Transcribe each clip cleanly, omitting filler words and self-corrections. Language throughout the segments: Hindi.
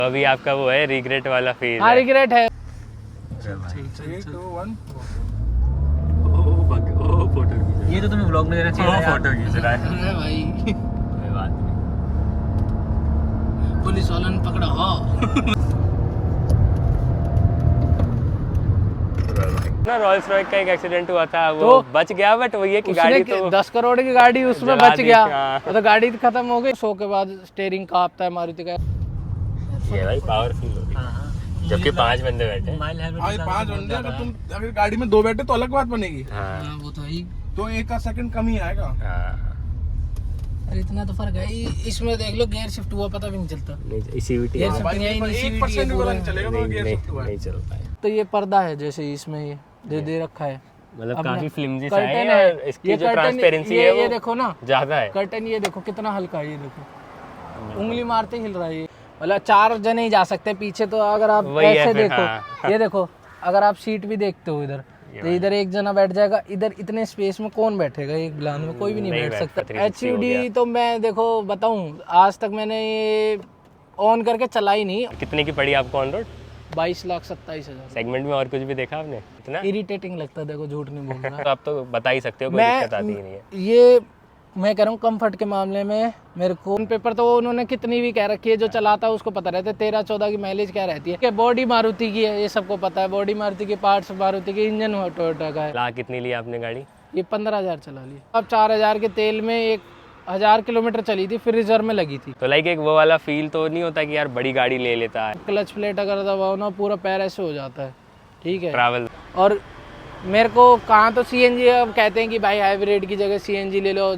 तो अभी आपका वो है रिग्रेट वाला फेज हाँ रिग्रेट है। ये तो तुम्हें व्लॉग में देना चाहिए। फोटो खींच रहा है अरे भाई कोई बात नहीं। पुलिस वालों ने पकड़ा। हाँ ना रोल्स रॉयस का एक एक्सीडेंट हुआ था, वो तो बच गया, बट वो ये कि उसने गाड़ी तो 10 करोड़ की गाड़ी उसमें जला बच दी, गया। हाँ। तो गाड़ी खत्म हो गई। शो के बाद स्टीयरिंग कांपता है मारुति का। ये भाई पावरफुल हो रही, जबकि 5 बंदे बैठे। आज 5 बंदे, अगर तुम अगर गाड़ी में 2 बैठे तो अलग बात बनेगी, हाँ वो तो ही। तो 1 का सेकंड कम ही आएगा। हाँ अरे इतना तो फर्क है। इसमें देख लो गियर शिफ्ट हुआ पता भी नहीं चलता। नहीं सीवीटी Gear नहीं shift नहीं आई, नहीं CVT 1% भी पता नहीं चलेगा तो नहीं, गियर शिफ्ट हुआ है। नहीं चल पाए। तो ये पर्दा है जैसे इसमें ये दे रखा है। मतलब अपने काफी फ्लिमजी सा कर्टन है, है। और इसकी ये जो कर्टन ट्रांसपेरेंसी है ये वो देखो ना ज्यादा है। कर्टन, ये देखो कितना हल्का है। ये देखो उंगली मारते हिल रहा है ये। मतलब 4 जने ही जा सकते हैं पीछे। तो अगर आप वही है ऐसे फिर, देखो हाँ। ये देखो, अगर आप सीट भी देखते हो इधर, तो इधर एक जना बैठ जाएगा। इधर इतने स्पेस में कौन बैठेगा? एक बिलान में कोई भी नहीं बैठ सकता। 360 हो गया। HUD तो मैं देखो बताऊं, आज तक मैंने ये ऑन करके चला ही नहीं। कितने की पड़ी आपको ऑन रोड? 22,27,000। सेगमेंट में और कुछ भी देखा आपने इतना? इरिटेटिंग लगता है, देखो झूठ नहीं बोलना। तो आप तो बता ही सकते हो, कोई दिक्कत आती ही नहीं है। ये मैं कह रहा हूँ कंफर्ट के मामले में मेरे को पेपर तो उन्होंने कितनी भी कह रखी है, जो चलाता है उसको पता रहता है। 13-14 की माइलेज क्या रहती है। बॉडी मारुति की है, ये सबको पता है। बॉडी मारुति की, पार्ट्स मारुति की, इंजन टोयोटा का है। ला कितनी ली आपने गाड़ी? ये 15,000 चला ली। अब 4,000 के तेल में 1,000 किलोमीटर चली थी, फिर रिजर्व में लगी थी। तो लाइक एक वो वाला फील तो नहीं होता कि यार बड़ी गाड़ी ले लेता है? क्लच प्लेट अगर दबाओ ना, पूरा पैर ऐसे हो जाता है। ठीक है। ट्रैवल और मेरे को कहाँ तो CNG, अब कहते हैं कि भाई हाइब्रिड की जगह CNG ले लो,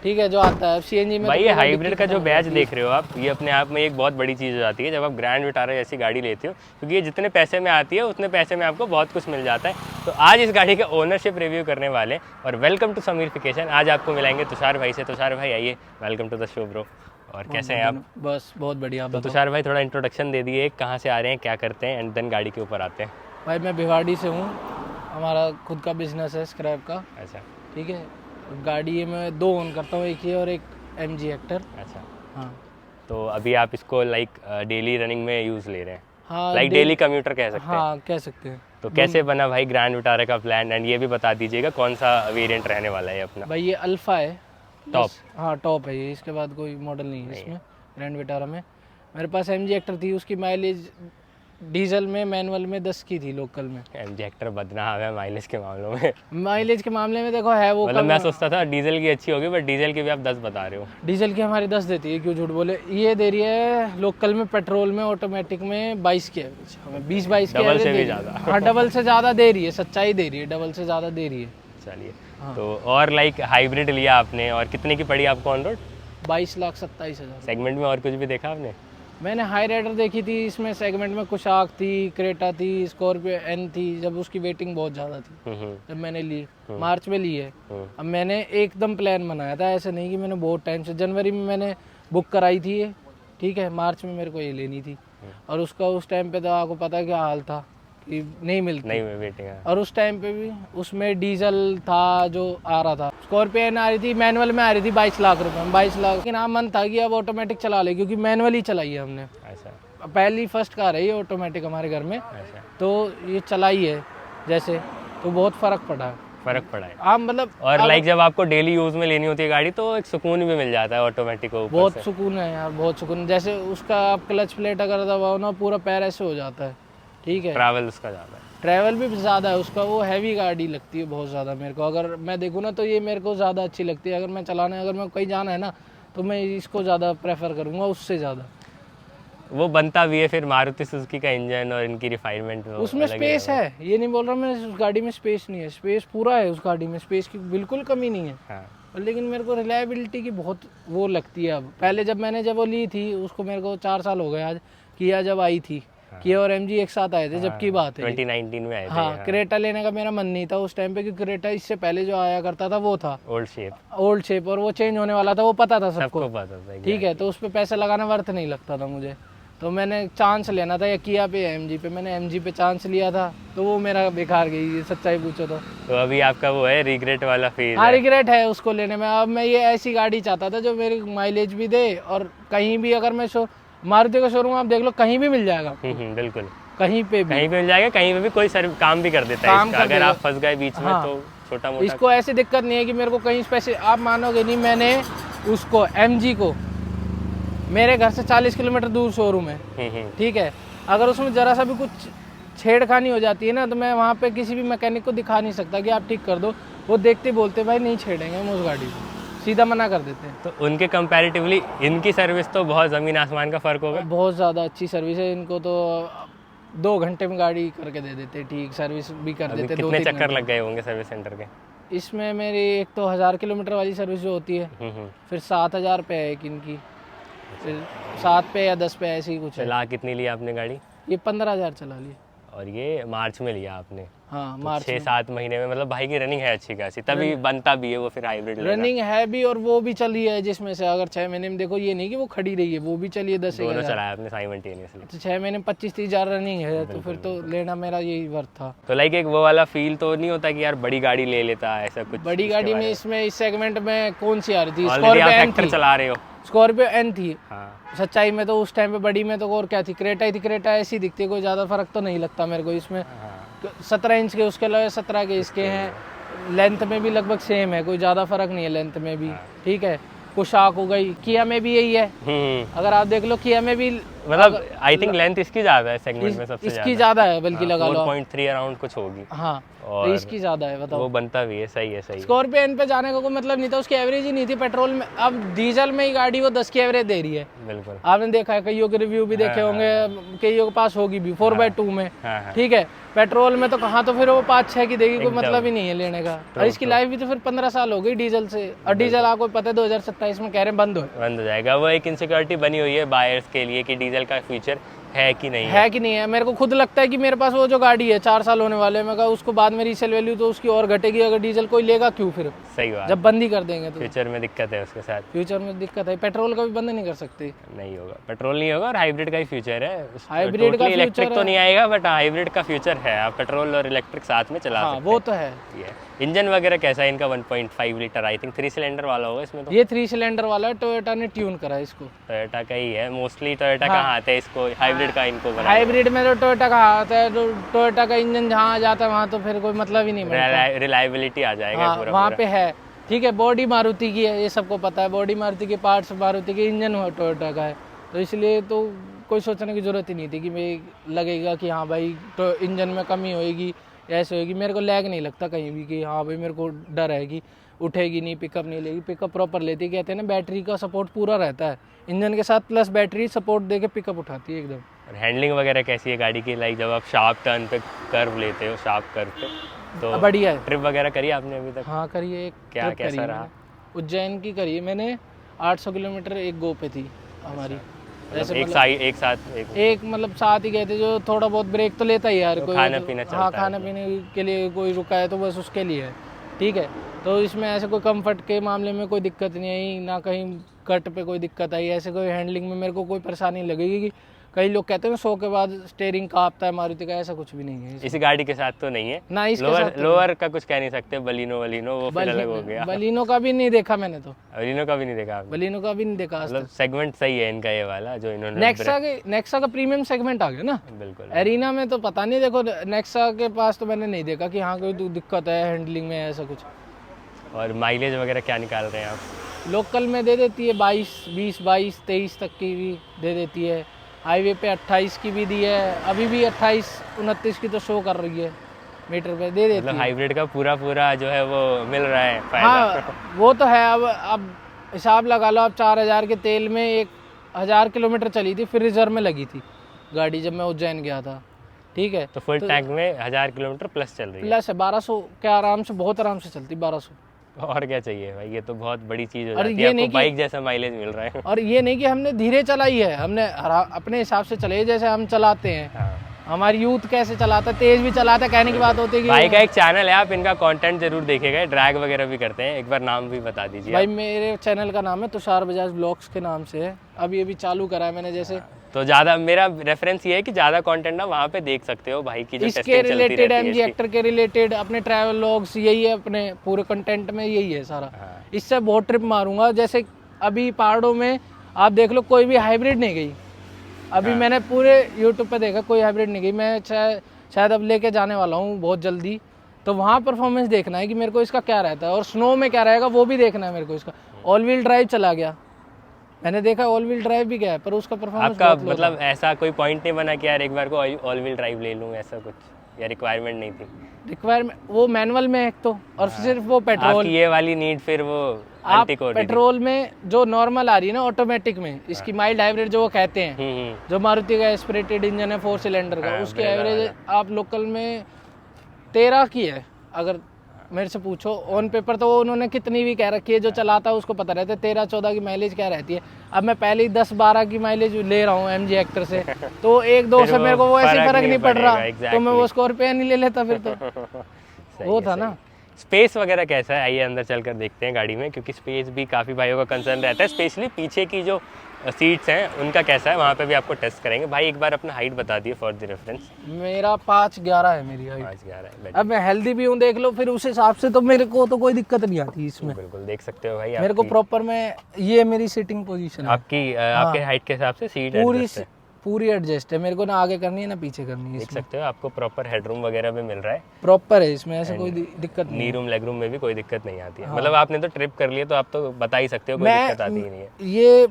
ठीक है, जो आता है CNG में। भाई तो ये हाइब्रिड का जो बैच देख रहे हो आप, ये अपने आप में एक बहुत बड़ी चीज़ हो जाती है जब आप ग्रैंड विटारा जैसी गाड़ी लेते हो, क्योंकि ये जितने पैसे में आती है उतने पैसे में आपको बहुत कुछ मिल जाता है। तो आज इस गाड़ी का ओनरशिप रिव्यू करने वाले, और वेलकम टू समीरफिकेशन। आज आपको मिलाएंगे तुषार भाई से। तुषार भाई आइए, welcome to the show bro. और कैसे हैं आप? बस बहुत बढ़िया। तो तुषार भाई थोड़ा इंट्रोडक्शन दे दिए, कहाँ से आ रहे हैं, क्या करते हैं, एंड देन गाड़ी के ऊपर आते हैं। भाई मैं भिवाड़ी से हूँ। हमारा खुद का बिजनेस है स्क्रैप का। अच्छा ठीक है। गाड़ी मैं 2 ओन करता हूँ, एक ये और एक MG हेक्टर। अच्छा। हाँ तो अभी आप इसको लाइक डेली रनिंग में यूज़ ले रहे हैं? हाँ, लाइक डेली कम्यूटर कह सकते हैं। हाँ कह सकते हैं। तो कैसे बना भाई ग्रैंड विटारा का प्लान, एंड ये भी बता दीजिएगा कौन सा वेरिएंट रहने वाला है अपना? भाई ये अल्फा है। टॉप? हाँ टॉप है ये, इसके बाद कोई मॉडल नहीं है इसमें ग्रैंड विटारा में। मेरे पास MG हेक्टर थी, उसकी माइलेज डीजल में, मैनुअल में 10 की थी, लोकल में। MG हेक्टर बदनाम है माइलेज के मामलों में। माइलेज के मामले में देखो है वो, मतलब मैं सोचता था डीजल की अच्छी होगी, बट डीजल की भी आप 10 बता रहे हो। डीजल की हमारी 10 देती है, क्यों झूठ बोले। ये दे रही है लोकल में, पेट्रोल में, ऑटोमेटिक में 22 की एवरेज, हमें 20-22 की डबल से एवरेज भी दे ज़्यादा। रही है। हाँ डबल से ज़्यादा दे रही है, सच्चाई दे रही है, डबल से ज़्यादा दे रही है। चलिए। हाँ। तो और लाइक हाइब्रिड लिया आपने, और कितने की पड़ी आपको ऑन रोड? 22,27,000। सेगमेंट में और कुछ भी देखा आपने? मैंने हाई राइडर देखी थी, इसमें सेगमेंट में कुशाक थी, क्रेटा थी, स्कॉर्पियो N थी, जब उसकी वेटिंग बहुत ज़्यादा थी जब मैंने ली। मार्च में ली है। अब मैंने एकदम प्लान बनाया था, ऐसे नहीं कि मैंने बहुत टाइम से। जनवरी में मैंने बुक कराई थी ये, ठीक है। मार्च में मेरे को ये लेनी थी, और उसका उस टाइम पे तो आपको पता है क्या हाल था कि नहीं मिलती। नहीं वेटिंग है। और उस टाइम पे भी उसमें डीजल था जो आ रहा था। स्कॉर्पियो N आ रही थी, मैनुअल में आ रही थी 22 लाख रुपए में, 22 लाख। लेकिन हाँ मन था कि अब ऑटोमेटिक चला ले, क्योंकि मैनुअल ही चलाई है हमने। अच्छा। पहली फर्स्ट कार है ये ऑटोमेटिक हमारे घर में। अच्छा। तो ये चलाई है जैसे, तो बहुत फ़र्क पड़ा है। फर्क पड़ा है। आप मतलब, और लाइक जब आपको डेली यूज में लेनी होती है गाड़ी, तो एक सुकून भी मिल जाता है ऑटोमेटिक को ऊपर बहुत से। सुकून है यार, बहुत सुकून। जैसे उसका आप क्लच प्लेट अगर दबाओ ना, पूरा पैर ऐसे हो जाता है। ठीक है। ट्रैवल उसका ज़्यादा है। ट्रैवल भी ज़्यादा है उसका, वो हैवी गाड़ी लगती है बहुत ज़्यादा मेरे को। अगर मैं देखूँ ना, तो ये मेरे को ज़्यादा अच्छी लगती है। अगर मैं चलाना है, अगर मैं कहीं जाना है ना, तो मैं इसको ज़्यादा प्रेफर करूँगा उससे ज़्यादा। वो बनता भी है फिर मारुति सुजुकी का इंजन और इनकी रिफाइनमेंट। उसमें स्पेस है, ये नहीं बोल रहा मैं उस गाड़ी में स्पेस नहीं है। स्पेस पूरा है उस गाड़ी में, स्पेस की बिल्कुल कमी नहीं है। हाँ। लेकिन मेरे को रिलायबिलिटी की बहुत वो लगती है अब। पहले जब मैंने वो ली थी, उसको मेरे को 4 साल हो गए आज, किया जब आई थी। किया और MG एक साथ आए थे, जबकि बात है 2019 में आए थे। हाँ, क्रेटा लेने का मेरा मन नहीं था उस टाइम पे, क्योंकि क्रेटा इससे पहले जो आया करता था वो था ओल्ड शेप, और वो चेंज होने वाला था, वो पता था सबको पता था। ठीक है। तो उस पर पैसे लगाना वर्थ नहीं लगता था मुझे, तो मैंने चांस लेना था या किया पे MG पे। मैंने MG पे चांस लिया था, तो वो मेरा बेकार गई, सच्चाई पूछो तो अभी आपका वो है रिग्रेट वाला फेज? हाँ रिग्रेट है उसको लेने में। अब मैं ये ऐसी गाड़ी चाहता था जो मेरी माइलेज भी दे, और कहीं भी अगर मैं मारुति का शोरूम आप देख लो, कहीं भी मिल जाएगा, बिल्कुल कहीं पे भी, कहीं पे मिल जाएगा, कहीं पे भी कोई काम भी कर देता है काम इसका। कर अगर देगा। आप फंस गए बीच में हाँ। तो छोटा मोटा इसको ऐसी दिक्कत नहीं है कि मेरे को कहीं स्पेशल, आप मानोगे नहीं, मैंने उसको MG को, मेरे घर से 40 किलोमीटर दूर शोरूम है, ठीक है, अगर उसमें जरा सा भी कुछ छेड़खानी हो जाती है ना, तो मैं वहाँ पे किसी भी मैकेनिक को दिखा नहीं सकता कि आप ठीक कर दो, वो देखते बोलते भाई नहीं छेड़ेंगे हम उस गाड़ी को, सीधा मना कर देते हैं। तो उनके कंपैरेटिवली इनकी सर्विस तो बहुत ज़मीन आसमान का फ़र्क होगा। बहुत ज़्यादा अच्छी सर्विस है इनको, तो 2 घंटे में गाड़ी करके दे देते, ठीक सर्विस भी कर अभी देते। कितने चक्कर लग गए होंगे सर्विस सेंटर के? इसमें मेरी एक तो 1000 किलोमीटर वाली सर्विस जो होती है, फिर 7000 पे है एक इनकी, फिर 7 पे या 10 पे ऐसे ही कुछ है। चला कितनी ली आपने गाड़ी? ये 15,000 चला ली। और ये मार्च में लिया आपने? हाँ, मार्च 6-7 महीने में, मतलब भाई की रनिंग है अच्छी खासी, तभी बनता भी है वो फिर हाइब्रिड रनिंग है भी, और वो भी चली है, जिसमें से अगर 6 महीने में देखो, ये नहीं कि वो खड़ी रही है, वो भी चली है 10 दोनों चलाया आपने साइमल्टेनियसली। तो 6 महीने में 25-30 हज़ार रनिंग है, तो फिर तो लेना मेरा यही वर्थ था। तो लाइक एक वो वाला फील तो नहीं होता कि यार बड़ी गाड़ी ले लेता, ऐसा कुछ? बड़ी गाड़ी में इसमें इस सेगमेंट में कौन सी आ रही थी? ऑलरेडी आप स्कॉर्पियो N फैक्टर थी, चला रहे हो। स्कॉर्पियो N थी। हाँ, सच्चाई में तो उस टाइम पे बड़ी में तो और क्या थी, क्रेटा ही थी। क्रेटा ऐसी दिखती है, कोई ज़्यादा फर्क तो नहीं लगता मेरे को इसमें। 17 इंच के उसके अलावा 17 के इसके हैं, लेंथ में भी लगभग सेम है, कोई ज़्यादा फर्क नहीं है लेंथ में भी, ठीक है। कुशाक हो गई, किया में भी यही है, अगर आप देख लो किया में भी, मतलब आई थिंक लेंथ इसकी ज्यादा है सेगमेंट में, सबसे इसकी ज़्यादा है बल्कि, लगा लो 4.3 अराउंड कुछ होगी। हाँ, और तो इसकी ज़्यादा है, बताओ। वो बनता भी है, सही है, सही है। स्कॉर्पियो N पे जाने का कोई मतलब नहीं था, उसकी एवरेज ही नहीं थी पेट्रोल में। अब डीजल में ही गाड़ी वो 10 की एवरेज दे रही है, बिल्कुल। आपने देखा है, कईयों के रिव्यू भी देखे होंगे, कईयों के पास होगी भी 4x2 में, ठीक है। पेट्रोल में तो कहाँ, तो फिर वो 5-6 की देगी, कोई मतलब ही नहीं है लेने का। और इसकी लाइफ भी तो फिर 15 साल हो गई डीजल से, और डीजल आपको पता है 2027 में कह रहे हैं बंद हो जाएगा। वो एक इनसिक्योरिटी बनी हुई है बायर्स के लिए कि डीजल का फ्यूचर है कि नहीं है कि नहीं है। मेरे को खुद लगता है कि मेरे पास वो जो गाड़ी है 4 साल होने वाले, मैं कहा उसको बाद में रीसेल वैल्यू तो उसकी और घटेगी, अगर डीजल कोई लेगा क्यों फिर, सही बात, जब बंद ही कर देंगे तो फ्यूचर में दिक्कत है उसके साथ। फ्यूचर में दिक्कत है, पेट्रोल का भी बंद नहीं कर सकते। नहीं होगा, पेट्रोल नहीं होगा, और हाइब्रिड का ही फ्यूचर है। हाइब्रिड का इलेक्ट्रिक तो नहीं आएगा, बट हाइब्रिड का फ्यूचर है, आप पेट्रोल और इलेक्ट्रिक साथ में चला सकते हैं। वो तो है। इंजन वगैरह कैसा है इनका? 1.5 लीटर, आई थिंक 3 सिलेंडर वाला होगा इसमें तो। ये 3 सिलेंडर वाला है, टोयोटा ने ट्यून करा है इसको। टोयोटा का ही है मोस्टली। टोयोटा कहाँ आता है इसको, हाइब्रिड का इनको बना? हाइब्रिड में तो टोयोटा का आता है, तो टोयोटा का इंजन जहाँ जाता है वहाँ तो फिर कोई मतलब ही नहीं बनता, रिलायबिलिटी आ जाएगा पूरा वहाँ पे है, ठीक है। बॉडी मारुति की है, ये सबको पता है, बॉडी मारुति के पार्ट्स मारुति के, इंजन टोयोटा का है, तो इसलिए तो कोई सोचने की जरूरत ही नहीं थी कि मैं लगेगा कि हाँ भाई तो इंजन में कमी होएगी, ऐसे होएगी। मेरे को लैग नहीं लगता कहीं भी कि हाँ भाई मेरे को डर है कि उठेगी नहीं, पिकअप नहीं लेगी। पिकअप प्रॉपर लेती, कहते हैं ना बैटरी का सपोर्ट पूरा रहता है इंजन के साथ, प्लस बैटरी सपोर्ट देके पिकअप उठाती है एकदम। और हैंडलिंग वगैरह कैसी है गाड़ी की? लाइक जब आप शार्प टर्न पे कर्व लेते हो, शार्प कर्व पे, तो बढ़िया है। ट्रिप वगैरह करी आपने अभी तक? हाँ करिए, एक क्या कैसा रहा? उज्जैन की करी मैंने, 800 किलोमीटर एक गो पे थी हमारी। मतलब एक साथ एक मतलब साथ ही गए थे, जो थोड़ा बहुत ब्रेक तो लेता ही यार कोई, खाना पीना चलता है। हाँ, खाने पीने के लिए कोई रुका है तो बस उसके लिए है, ठीक है। तो इसमें ऐसे कोई कंफर्ट के मामले में कोई दिक्कत नहीं आई, ना कहीं कट पे कोई दिक्कत आई, ऐसे कोई हैंडलिंग में मेरे को कोई परेशानी लगेगी कि कई लोग कहते हैं 100 के बाद स्टीयरिंग कांपता है मारुति का, ऐसा कुछ भी नहीं है। इस गाड़ी के साथ तो नहीं है ना, इसके साथ लोअर का कुछ कह नहीं सकते। बलीनो वो फिर अलग हो गया। बलीनो का भी नहीं देखा मैंने, तो बलीनो का भी नहीं देखा आपने? बलीनो का भी नहीं देखा। मतलब सेगमेंट सही है इनका ये वाला जो इन्होंने। नेक्सा का प्रीमियम सेगमेंट आ गया ना, बिल्कुल। एरिना में तो पता नहीं, देखो नेक्सा के पास तो मैंने नहीं देखा कि हाँ कोई दिक्कत है हैंडलिंग में, ऐसा कुछ। और माइलेज वगैरह क्या निकाल रहे हैं आप? लोकल में दे देती है 20, 22, 23 तक की भी दे देती है, हाईवे पे 28 की भी दी है, अभी भी 28, 29 की तो शो कर रही है मीटर पे, दे देती मतलब है। हाइब्रिड का पूरा जो है वो मिल रहा है फायदा। हाँ वो तो है। अब हिसाब लगा लो, अब 4000 के तेल में 1000 किलोमीटर चली थी, फिर रिजर्व में लगी थी गाड़ी जब मैं उज्जैन गया था, ठीक है। तो फुल टैंक में 1000 किलोमीटर प्लस चल रही है? प्लस है, 1200 क्या आराम से, बहुत आराम से चलती 1200। और क्या चाहिए भाई, ये तो बहुत बड़ी चीज हो और जाती ये है, नहीं आपको कि- बाइक जैसा माइलेज मिल रहा है। और ये नहीं कि हमने धीरे चलाई है, हमने अपने हिसाब से चले जैसे हम चलाते हैं। हाँ। हमारी यूथ कैसे चलाता है, तेज भी चलाता है, कहने की बात होती है कि भाई का एक चैनल है, आप इनका कंटेंट जरूर देखिएगा, ड्रैग वगैरह भी करते हैं। एक बार नाम भी बता दीजिए। भाई मेरे चैनल का नाम है तुषार बजाज ब्लॉग्स के नाम से है, अभी अभी चालू करा है मैंने। जैसे तो ज़्यादा मेरा रेफरेंस ये है कि ज़्यादा कंटेंट ना वहाँ पे देख सकते हो भाई की जो इसके टेस्टिंग चलती रिलेटेड, रहती एमजी है एक्टर के रिलेटेड, अपने ट्रैवल व्लॉग्स, यही है अपने पूरे कंटेंट में, यही है सारा। हाँ। इससे बहुत ट्रिप मारूंगा, जैसे अभी पहाड़ों में आप देख लो, कोई भी हाइब्रिड नहीं गई, अभी मैंने पूरे यूट्यूब पे देखा, कोई हाइब्रिड नहीं गई। मैं शायद अब लेके जाने वाला हूँ बहुत जल्दी, तो वहाँ परफॉर्मेंस देखना है कि मेरे को इसका क्या रहता है, और स्नो में क्या रहेगा वो भी देखना है मेरे को। इसका ऑल व्हील ड्राइव चला गया, मैंने देखा ऑल व्हील ड्राइव भी गया है, पर उसका परफॉर्मेंस आपका मतलब ऐसा कोई पॉइंट नहीं बना कि यार एक बार को ऑल व्हील ड्राइव ले लूँ, ऐसा कुछ, या रिक्वायरमेंट नहीं थी? रिक्वायरमेंट वो मैनुअल में एक तो, और सिर्फ वो पेट्रोल। आपकी ये वाली नीड फिर वो आप पेट्रोल में जो नॉर्मल आ रही है ना ऑटोमेटिक में, इसकी माइल्ड हाइब्रिड जो वो कहते हैं, जो मारुति का एस्पिरेटेड इंजन है 4 सिलेंडर का, उसकी एवरेज आप लोकल में 13 की है। अगर मेरे से पूछो ऑन पेपर तो वो उन्होंने कितनी भी कह रखी है, जो चलाता है उसको पता रहता है 13-14 की माइलेज क्या रहती है। अब मैं पहले ही 10-12 की माइलेज ले रहा हूँ MG हेक्टर से, तो 1-2 से मेरे को वो ऐसे फर्क नहीं पड़ रहा, तो मैं वो स्कॉर्पियन ही ले लेता फिर तो वो था ना। स्पेस वगैरह कैसा है? आइए अंदर चलकर देखते हैं गाड़ी में, क्योंकि स्पेस भी काफ़ी भाइयों का कंसर्न रहता है, स्पेशली पीछे की जो सीट्स हैं उनका कैसा है, वहाँ पे भी आपको टेस्ट करेंगे। भाई एक बार अपना हाइट बता दिए फॉर द रेफरेंस। मेरा 5'11" है मेरी हाइट। 5'11" है। अब मैं हेल्दी भी हूँ देख लो, फिर उस हिसाब से तो मेरे को तो कोई दिक्कत नहीं आती इसमें। बिल्कुल देख सकते हो भाई, मेरे को प्रॉपर में ये मेरी सीटिंग पोजीशन है। आपके हाइट के हिसाब से सीट पूरी एडजस्ट है, मेरे को ना आगे करनी है ना पीछे करनी है। देख सकते हो आपको प्रॉपर हेडरूम वगैरह भी मिल रहा है, प्रॉपर है इसमें, ऐसे कोई दिक्कत नहीं। नी रूम लेग रूम में भी कोई दिक्कत नहीं आती है। मतलब आपने तो ट्रिप कर लिया तो आप तो बता ही सकते हो, कोई दिक्कत आती ही नहीं है। ये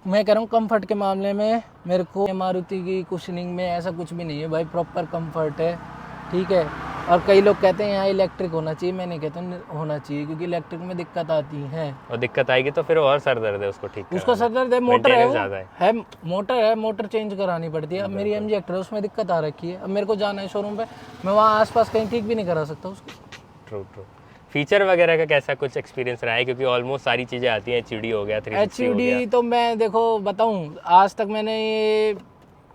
मैं कह रहा हूँ कंफर्ट के मामले में मेरे को मारुति की कुशनिंग में ऐसा कुछ भी नहीं है भाई, प्रॉपर कंफर्ट है, ठीक है। और कई लोग कहते हैं यहाँ इलेक्ट्रिक होना चाहिए, मैं नहीं कहता होना चाहिए, क्योंकि इलेक्ट्रिक में दिक्कत आती है, और दिक्कत आएगी तो फिर और सर दर्द है उसको ठीक उसका सर दर्द है। मोटर है मोटर है, मोटर चेंज करानी पड़ती है। अब मेरी MG हेक्टर है, उसमें दिक्कत आ रखी है, अब मेरे को जाना है शोरूम पे, मैं वहाँ आसपास कहीं ठीक भी नहीं करा सकता उसको। ट्रू। फीचर वगैरह का कैसा कुछ एक्सपीरियंस रहा है, क्योंकि ऑलमोस्ट सारी चीज़ें आती हैं, HUD हो गया, 360 हो गया। HUD तो मैं देखो बताऊँ, आज तक मैंने ये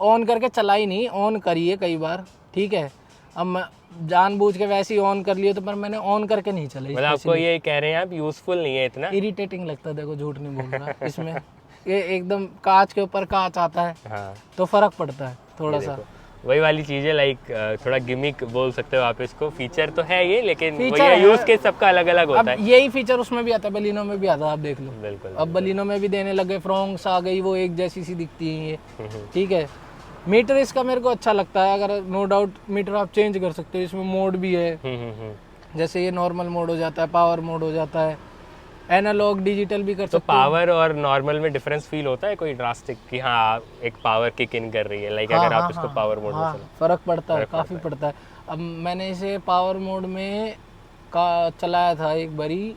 ऑन करके चलाई नहीं, ऑन करी है कई बार, ठीक है। अब मैं जानबूझ के वैसे ही ऑन कर लिए तो, पर मैंने ऑन करके नहीं चलाई। मतलब आपको ये कह रहे हैं आप यूजफुल नहीं है इतना? इरिटेटिंग लगता है, देखो झूठ नहीं बोल रहा इसमें। ये एकदम कांच के ऊपर कांच आता है, हाँ, तो फर्क पड़ता है थोड़ा सा। वही वाली चीज़ है, लाइक थोड़ा गिमिक बोल सकते हो आप इसको। फीचर तो है ये, लेकिन यूज केस सबका अलग अलग होता है। यही फीचर उसमें भी आता है, बलिनो में भी आता है, आप देख लो। बिल्कुल। अब बलिनो में भी देने लगे, फ्रॉन्क्स आ गई, वो एक जैसी सी दिखती है ये, ठीक है। मीटर इसका मेरे को अच्छा लगता है, अगर नो डाउट मीटर आप चेंज कर सकते हो, इसमें मोड भी है, जैसे ये नॉर्मल मोड हो जाता है, पावर मोड हो जाता है, एनालॉग डिजिटल भी कर सकते हो। तो पावर और नॉर्मल में डिफरेंस फील होता है कोई ड्रास्टिक कि हाँ एक पावर किक इन कर रही है, लाइक अगर आप इसको पावर मोड में चलाओ? फर्क पड़ता है, काफ़ी पड़ता है। अब मैंने इसे पावर मोड में चलाया था एक बारी,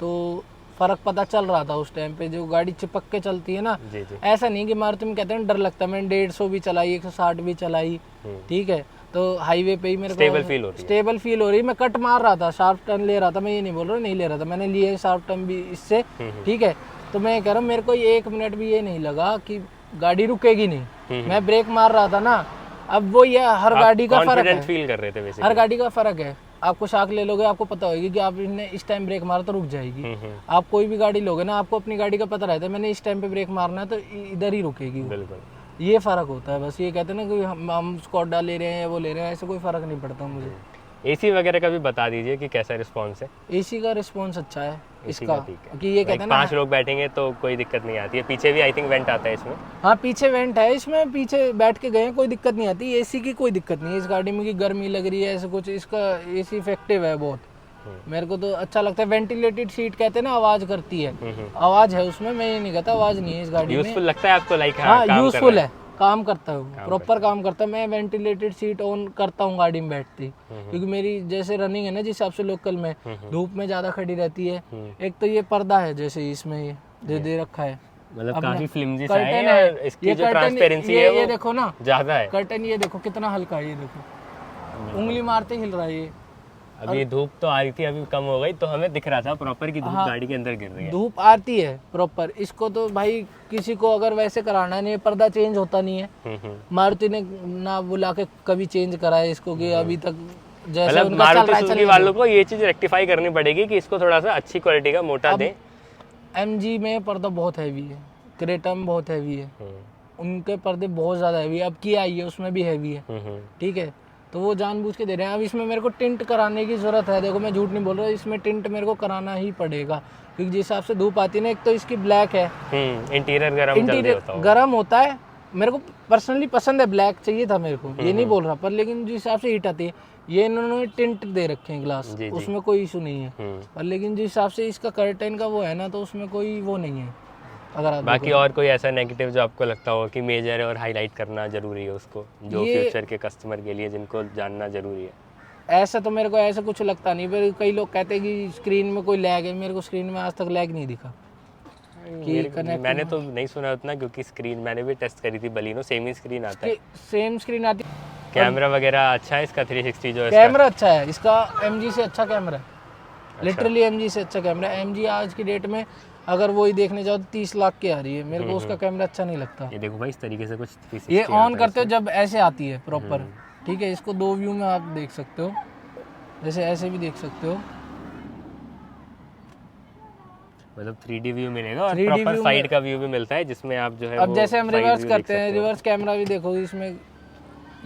तो फर्क पता चल रहा था उस टाइम पे। जो गाड़ी चिपक के चलती है ना, ऐसा नहीं कि मारुति में कहते हैं डर लगता है। मैंने 150 भी चलाई, 160 भी चलाई, ठीक है, तो हाईवे पे ही मेरे को स्टेबल फील हो रही। मैं कट मार रहा था, शार्प टर्न ले रहा था, मैं ये नहीं बोल रहा नहीं ले रहा था, मैंने लिए शार्प टर्न भी इससे, ठीक है। तो मैं कह रहा हूँ मेरे को 1 मिनट भी ये नहीं लगा कि गाड़ी रुकेगी नहीं। मैं ब्रेक मार रहा था ना, अब वो ये हर गाड़ी का फर्क है, फील कर रहे थे बेसिकली। हर गाड़ी का फर्क है। आपको शाक ले लोगे, आपको पता होगी कि आप इन्हें इस टाइम ब्रेक मारा तो रुक जाएगी। आप कोई भी गाड़ी लोगे ना, आपको अपनी गाड़ी का पता रहता है, मैंने इस टाइम पे ब्रेक मारना है तो इधर ही रुकेगी। बिल्कुल, ये फर्क होता है बस। ये कहते हैं ना कि हम स्कॉडा ले रहे हैं या वो ले रहे हैं, ऐसे कोई फर्क नहीं पड़ता मुझे। एसी वगैरह का भी बता दीजिए कि कैसा रिस्पांस है? एसी का रिस्पांस अच्छा है इसका, कि ये कहते हैं ना 5 लोग बैठेंगे तो कोई दिक्कत नहीं आती है। पीछे भी आई थिंक वेंट आता है इसमें। हाँ, पीछे वेंट है इसमें, पीछे बैठ के गए कोई दिक्कत नहीं आती। एसी की कोई दिक्कत नहीं है इस गाड़ी में कि गर्मी लग रही है ऐसा कुछ। इसका एसी इफेक्टिव है बहुत, मेरे को तो अच्छा लगता है। वेंटिलेटेड सीट कहते हैं ना, आवाज करती है, आवाज है उसमें, मैं ये नहीं कहता आवाज नहीं है इस गाड़ी में। यूजफुल लगता है आपको? लाइक हाँ, यूजफुल है, काम करता है, प्रॉपर काम करता है। मैं वेंटिलेटेड सीट ऑन करता हूँ गाड़ी में बैठती, क्योंकि मेरी जैसे रनिंग है ना जिस हिसाब से लोकल में धूप में ज्यादा खड़ी रहती है। एक तो ये पर्दा है जैसे इसमें ये दे रखा है, मतलब काफी फ्लिमजी सा है, इसकी जो ट्रांसपेरेंसी है ये देखो ना ज्यादा है। कर्टन ये देखो कितना हल्का है, ये देखो उंगली मारते हिल रहा है ये। अभी धूप तो आ रही थी, अभी कम हो गई, तो हमें दिख रहा था प्रॉपर की धूप गाड़ी के अंदर गिर रही है। धूप आती है प्रॉपर। इसको तो भाई किसी को अगर वैसे कराना है, नहीं पर्दा चेंज होता नहीं है। मारुति ने ना बुला के कभी चेंज कराया इसको कि अभी तक जैसे उनका चल रहा है। मारुति वालों को ये चीज रेक्टिफाई करनी पड़ेगी कि इसको थोड़ा सा अच्छी क्वालिटी का मोटा दे। MG में पर्दा बहुत हैवी है, क्रेटा में बहुत हैवी है, उनके पर्दे बहुत ज्यादा हैवी है। अब की आई है उसमें भी हैवी है, ठीक है, तो वो जानबूझ के दे रहे हैं। अब इसमें मेरे को टिंट कराने की जरूरत है। देखो मैं झूठ नहीं बोल रहा, इसमें टिंट मेरे को कराना ही पड़ेगा, क्योंकि जिस हिसाब से धूप आती है ना, एक तो इसकी ब्लैक है, इंटीरियर गर्म गर्म होता है, मेरे को पर्सनली पसंद है, ब्लैक चाहिए था मेरे को, ये नहीं बोल रहा, पर लेकिन जिस हिसाब से हीट आती है, ये इन्होंने टिंट दे रखे हैं ग्लास, जी, जी। उसमें कोई इशू नहीं है। पर लेकिन जिस हिसाब से इसका कर्टेन का वो है ना, तो उसमें कोई वो नहीं है। अगर आप बाकी और कोई ऐसा नेगेटिव जो आपको लगता हो कि मेजर है और हाईलाइट करना जरूरी है उसको, जो ये- फ्यूचर के कस्टमर के लिए जिनको जानना जरूरी है? ऐसा तो मेरे को ऐसा कुछ लगता नहीं, पर कई लोग कहते हैं कि स्क्रीन में कोई लैग है, मेरे को स्क्रीन में आज तक लैग नहीं दिखा कि कनेक्ट। मैंने तो नहीं सुना उतना, क्योंकि स्क्रीन मैंने भी टेस्ट करी थी बलिनो, सेम ही स्क्रीन आता है। सेम स्क्रीन आती है, कैमरा वगैरह अच्छा है इसका 360 जो है इसका? कैमरा अच्छा है इसका, MG से अच्छा कैमरा है, लिटरली MG से अच्छा कैमरा है। MG आज की डेट में अगर वही देखने जाओ तो 30 लाख की आ रही है, मेरे को उसका कैमरा अच्छा नहीं लगता। ये देखो भाई इस तरीके से कुछ 360 ये आता ऑन है करते हो जब ऐसे आती है प्रॉपर, ठीक है, इसको 2 व्यू में आप देख सकते हो, जैसे ऐसे भी देख सकते हो, मतलब 3D व्यू मिलेगा और 3D प्रॉपर व्यू साइड का व्यू भी मिलता है, जिसमें आप जो है अब वो जैसे हम side रिवर्स view करते देख हैं, सकते हो। रिवर्स कैमरा भी देखो, इसमें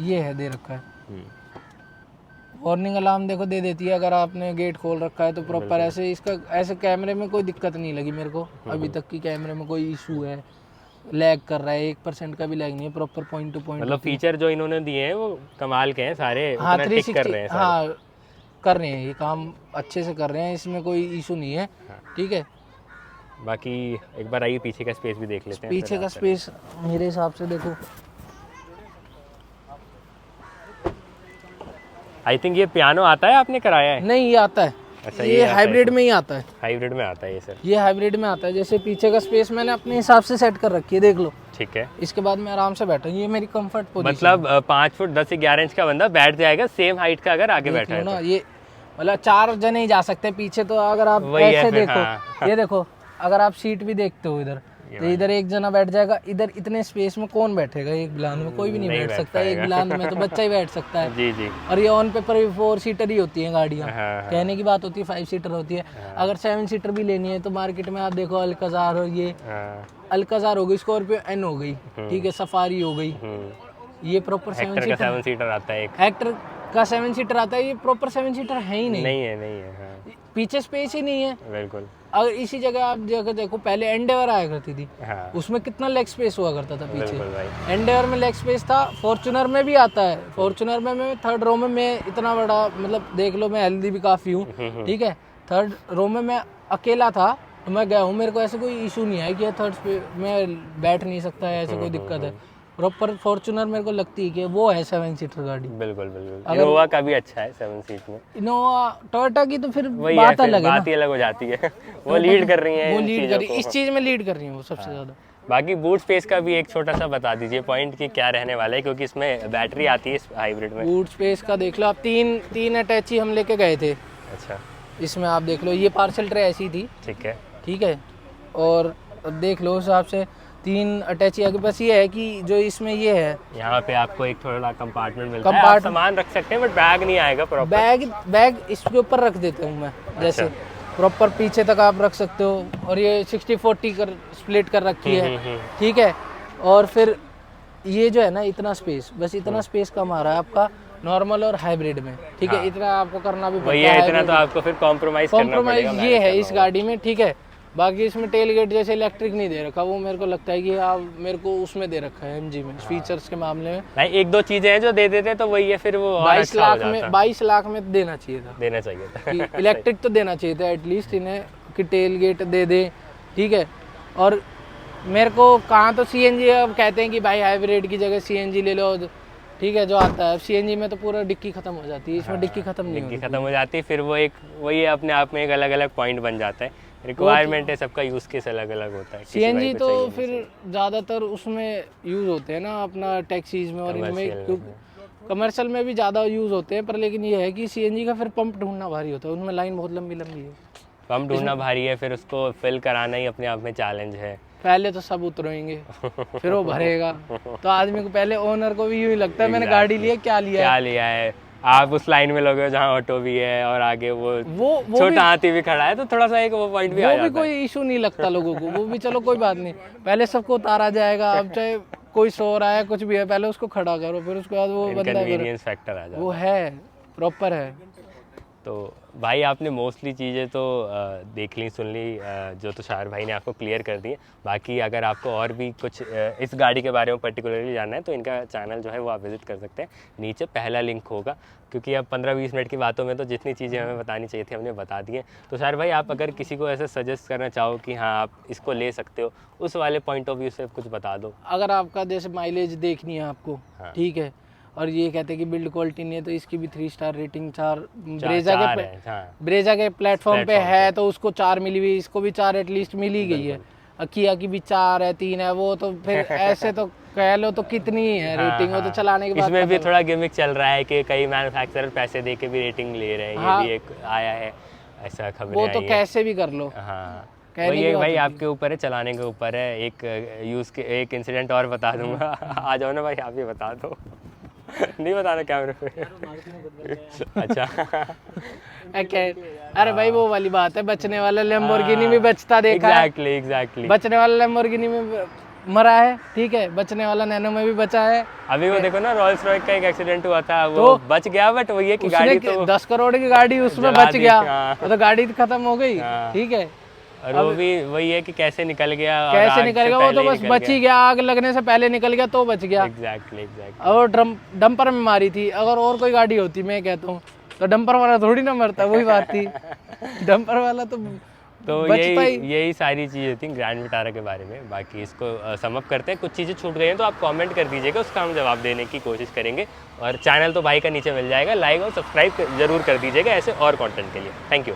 ये है दे रखा है, वार्निंग अलार्म देखो दे देती है अगर आपने गेट खोल रखा है तो प्रॉपर। ऐसे इसका ऐसे कैमरे में कोई दिक्कत नहीं लगी मेरे को अभी तक की, कैमरे में कोई इशू है, लैग कर रहा है 1% का भी लैग नहीं है, प्रॉपर पॉइंट टू पॉइंट। मतलब फीचर जो इन्होंने दिए हैं वो कमाल के हैं सारे, हाँ उतना टिक कर रहे हैं 360, सारे। हाँ कर रहे हैं, ये काम अच्छे से कर रहे हैं, इसमें कोई इशू नहीं है, ठीक है। बाकी एक बार आइए पीछे का स्पेस भी देख लेते हैं। पीछे का स्पेस मेरे हिसाब से देखो, आई थिंक ये पियानो आता है, आपने कराया है? नहीं ये आता है, अच्छा, ये हाइब्रिड में ही आता है, हाइब्रिड में आता है ये सर? ये हाइब्रिड में आता है। जैसे पीछे का स्पेस मैंने अपने हिसाब से सेट कर रखी है, देख लो, ठीक है। इसके बाद मैं आराम से बैठा हूँ, ये मेरी कंफर्ट पोजीशन मतलब 5 फुट 10 से 11 इंच का बंदा बैठ जाएगा सेम हाइट का अगर आगे बैठा है ना, तो। ये मतलब 4 जने ही जा सकते हैं पीछे, तो अगर आप वही है ऐसे फिर, देखो, हाँ। ये देखो, अगर आप सीट भी देखते हो इधर, तो इधर एक जना बैठ जाएगा, इधर इतने स्पेस में कौन बैठेगा, एक बिलान में कोई भी नहीं बैठ सकता, एक बिलान में तो बच्चा ही बैठ सकता है। जी जी। और ये ऑन पेपर 4 सीटर ही होती हैं गाड़ियाँ, हाँ, कहने की बात होती है 5 सीटर होती है। अगर 7 सीटर भी लेनी है तो मार्केट में आप देखो, अल्काजार हो, ये हाँ, अल्काजार हो गई, स्कॉर्पियो एन हो गई, ठीक है, सफारी हो गई, ये प्रॉपर 7 हेक्टर का सीटर, 7 सीटर आता है एक। हेक्टर का 7 सीटर आता है, ये प्रॉपर 7 सीटर है ही नहीं, नहीं है हाँ, पीछे स्पेस ही नहीं है। बिल्कुल। अगर इसी जगह आप जगह देखो, पहले एंडेवर आया करती थी, हाँ उसमें कितना लेग स्पेस हुआ करता था पीछे, बिल्कुल भाई। एंडेवर में लेग स्पेस था, फॉर्च्यूनर में भी आता है, फॉर्च्यूनर में मैं 3rd रो में मैं इतना बड़ा, मतलब देख लो मैं हेल्दी भी काफ़ी हूँ, ठीक है, 3rd रो में मैं अकेला था, तो मैं गया हूँ, मेरे को ऐसे कोई इशू नहीं है कि 3rd में बैठ नहीं सकता है, ऐसे कोई दिक्कत है। प्रॉपर फॉर्च्यूनर मेरे को लगती है कि वो है 7 सीटर गाड़ी। बिल्कुल बिल्कुल। इनोवा का भी अच्छा है 7 सीट में। इनोवा टोयोटा की तो फिर वही बात है, अलग है ना, बात ही अलग हो जाती है। वो लीड कर रही है वो इन लीड चीज़ों कर रही को। है, इस चीज़ में लीड कर रही है वो सबसे ज़्यादा। बाकी बूट स्पेस का भी एक छोटा सा बता दीजिए पॉइंट कि क्या रहने वाला है, क्योंकि इसमें बैटरी आती है इस हाइब्रिड में। बूट स्पेस का देख लो आप, तीन अटैची हम लेके गए थे, अच्छा इसमें आप देख लो, ये पार्सल ट्रे ऐसी थी, ठीक है। ठीक है, और अब देख लो उस हिसाब से 3 अटैची आगे, बस ये है कि जो इसमें ये है, यहाँ पे आपको एक थोड़ा कंपार्टमेंट मिलता है, आप सामान रख सकते हैं बट बैग नहीं आएगा प्रॉपर। बैग इसके ऊपर रख देता हूँ मैं, जैसे प्रॉपर पीछे तक आप रख सकते हो, और ये 60-40 कर स्प्लिट कर रखी है, ठीक है। और फिर ये जो है ना, इतना स्पेस, बस इतना स्पेस कम आ रहा है आपका नॉर्मल और हाइब्रिड में, ठीक है, इतना आपको करना भी वही पड़ता है, है, इतना तो आपको फिर कॉम्प्रोमाइज करना पड़ेगा। ये है इस गाड़ी में, ठीक है। बाकी इसमें टेल गेट जैसे इलेक्ट्रिक नहीं दे रखा, वो मेरे को लगता है कि आप मेरे को उसमें दे रखा है MG में, फीचर्स के मामले में। नहीं, 1-2 चीजें हैं जो दे देते हैं तो वही है, फिर वो और 22 अच्छा हो लाख जाता में है। 22 लाख में देना चाहिए था, देना चाहिए था। कि इलेक्ट्रिक तो देना चाहिए था एटलीस्ट इन्हें, कि टेल गेट दे दे, ठीक है। और मेरे को कहाँ तो CNG, अब कहते हैं कि भाई हाइब्रिड की जगह CNG ले लो, ठीक है, जो आता है CNG में तो पूरा डिक्की खत्म हो जाती है, इसमें डिक्की खत्म नहीं होती, खत्म हो जाती है, फिर वो एक वही है, अपने आप में एक अलग अलग पॉइंट बन जाता है। रिक्वायरमेंट है, सबका यूज केस अलग अलग होता है। किसी भाई CNG को तो चाहिए, फिर ज़्यादातर उसमें यूज़ होते हैं ना, अपना टैक्सीज में और इनमें, कमर्शियल में भी ज़्यादा यूज़ होते हैं, पर लेकिन ये है कि CNG का फिर पंप ढूंढना भारी होता है, उनमें लाइन बहुत लंबी लंबी है, पंप ढूंढना भारी है, फिर उसको फिल कराना ही अपने आप में चैलेंज है। पहले तो सब उतरेंगे फिर वो भरेगा, तो आदमी को पहले ओनर को भी यूँ ही लगता है मैंने गाड़ी लिया, क्या लिया है। आप उस लाइन में लोगे जहाँ ऑटो भी है और आगे वो छोटा हाथी भी खड़ा है, तो थोड़ा सा एक वो पॉइंट भी आ जाता है। वो भी कोई इशू नहीं लगता लोगों को, वो भी चलो कोई बात नहीं, पहले सबको उतारा जाएगा, अब चाहे कोई सो रहा है कुछ भी है, पहले उसको खड़ा करो, फिर उसके बाद वो बंदा इनकन्वीनियंस फैक्टर आ जाता है। वो है प्रॉपर है। तो भाई आपने मोस्टली चीज़ें तो देख ली सुन ली, जो तुषार भाई ने आपको क्लियर कर दी है। बाकी अगर आपको और भी कुछ इस गाड़ी के बारे में पर्टिकुलरली जानना है तो इनका चैनल जो है वो आप विज़िट कर सकते हैं, नीचे पहला लिंक होगा। क्योंकि अब 15-20 मिनट की बातों में तो जितनी चीज़ें हमें बतानी चाहिए थी हमने बता दी हैं। तुषार भाई आप अगर किसी को ऐसा सजेस्ट करना चाहो कि हाँ आप इसको ले सकते हो, उस वाले पॉइंट ऑफ व्यू से कुछ बता दो। अगर आपका जैसे माइलेज देखनी है आपको, हाँ। ठीक है, और ये कहते हैं कि बिल्ड क्वालिटी नहीं है, तो इसकी भी 3 स्टार रेटिंग 4 चार है, हाँ। ब्रेजा के प्लेटफॉर्म पे प्लेटफॉर्म है, तो उसको 4 मिली हुई, इसको भी 4 एटलीस्ट मिल ही गई है। किया की भी 4 है, 3 है, वो तो फिर ऐसे तो कह लो तो कितनी है रेटिंग, वो तो चलाने के बाद इसमें भी पता थोड़ा गिमिक चल रहा है कि कई मैन्युफैक्चरर पैसे दे के भी रेटिंग ले रहे हैं। हाँ। ये भी एक आया है, ऐसा खबरें वो तो आई हैं। कैसे भी कर लो। हाँ कहने वही की है बात भाई, होती आपके ऊपर है, चलाने के ऊपर है। एक इंसिडेंट और बता दूंगा। आ जाओ ना भाई, आप ही बता दो। नहीं बताना कैमरे पे। अच्छा। अरे भाई वो वाली बात है, बचने वाला लैम्बोर्गिनी में बचता देखा है, एग्जैक्टली। बचने वाला लैम्बोर्गिनी में मरा है, ठीक है, बचने वाला नैनो में भी बचा है। अभी वो देखो ना, रॉल्स रॉयस का एक एक्सीडेंट हुआ था, वो तो बच गया, बट वो ये कि गाड़ी तो 10 करोड़ की गाड़ी उसमें जला बच दी, गया, हाँ। तो गाड़ी खत्म हो गई, हाँ। ठीक है। और वो भी वही है कि कैसे निकल गया, और कैसे आग निकल से गया, वो तो पहले बस निकल बच ही गया, आग लगने से पहले निकल गया तो बच गया। एग्जैक्टली। और डंपर में मारी थी, अगर और कोई गाड़ी होती मैं कहता हूँ तो डंपर वाला थोड़ी ना मरता, वही बात थी। डंपर वाला तो बचता ही। यही सारी चीज़ें थी ग्रैंड विटारा के बारे में। बाकी इसको सम अप करते हैं, कुछ चीज़ें छूट गई हैं तो आप कमेंट कर दीजिएगा, उसका हम जवाब देने की कोशिश करेंगे। और चैनल तो भाई का नीचे मिल जाएगा, लाइक और सब्सक्राइब जरूर कर दीजिएगा ऐसे और कंटेंट के लिए। Thank you.